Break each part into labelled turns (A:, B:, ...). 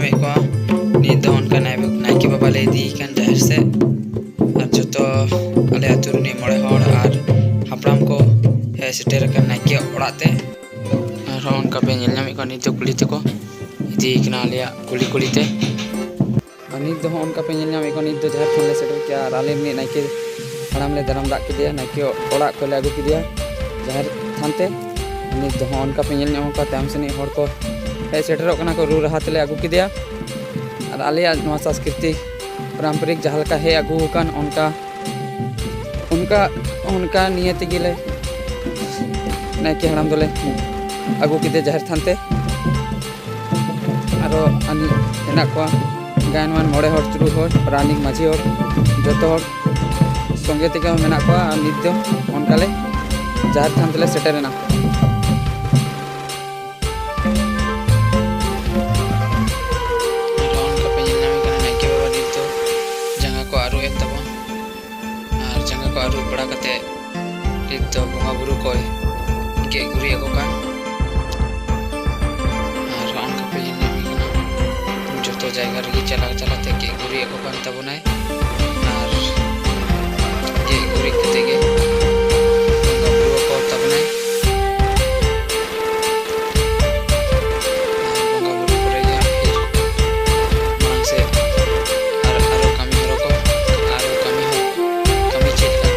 A: ᱧᱟᱢᱮᱫ ᱠᱚᱣᱟ ᱱᱤᱛ ᱫᱚ ᱚᱱᱠᱟ नायके बाबा ले इदी कान जाहिर से और जो तो अले आतु रे मळे हड़ और हापराम को हे सेटर का नायके ओड़ाते और उनका पे नेल नामे को नित दो कुली तको इदी कना अले कुली कुली ते नित दो उनका पे नेल नामे को नित दो जाहिर थान ले सेटर क्या राले ने नायके हड़ाम ले दरम दाग के नायके ओड़ा को ले आगु के जाहिर थानते नित दो उनका पे नेल नाम का ताम से हड़ को हे सेटर कना को रू रहा तले आगु के और आलिया नवा संस्कृति पारंपरिक जहाँ का हे आगू कान उनका उनका उनका निये तेगिले नायके हड़ाम दोले आगू के जाहिर थानते आरो आनी हेना को गायनवान मोड़े हड़ तुरु हड़ रानिक माझी हड़ जो हड़ संगे तेगे मेना को नित दो उनका ले जाहिर थान तले सेटरना आरू बड़ा कते नित दो बंगा बुरु को गे गुरी को कान और उनका पे जो तो जायगा रे चला चलाते गे गुरी को कान तबनाय और गे गुरी कते गे बंगा बुरु को तबनाय बंगा बुरु करे या फिर मांग से आरो कमी हरो को आरो कमी हो कमी चेक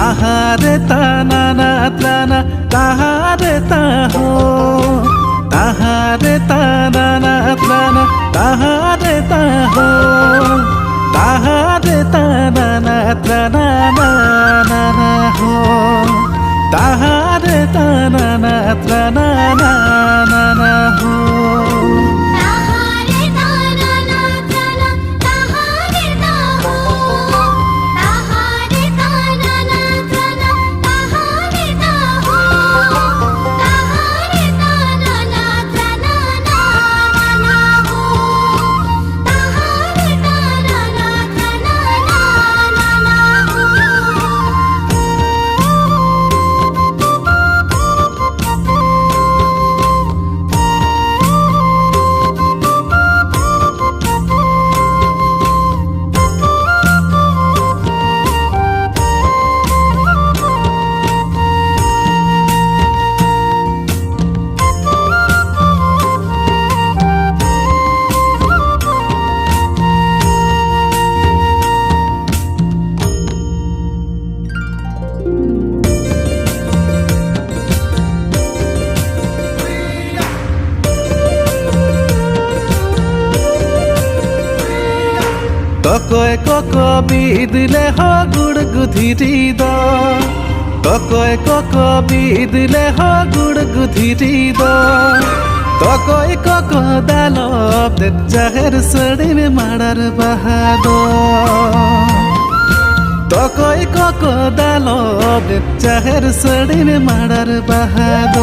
B: তাহারে তানা না ত্রানা তাহারে তাহো তাহারে তানা না ত্রানা তাহারে তাহো তাহারে তানা না ত্রানা না না না হো তাহারে তানা না ত্রানা না না না হো তকয় কক বিদলে হ গুড় গুধিরি দ তকয় কক বিদলে হ গুড় গুধিরি দ তকয় কক দালব দে জাহের সড়ির মাড়ার বাহাদ তকয় কক দালব দে জাহের সড়ির মাড়ার বাহাদ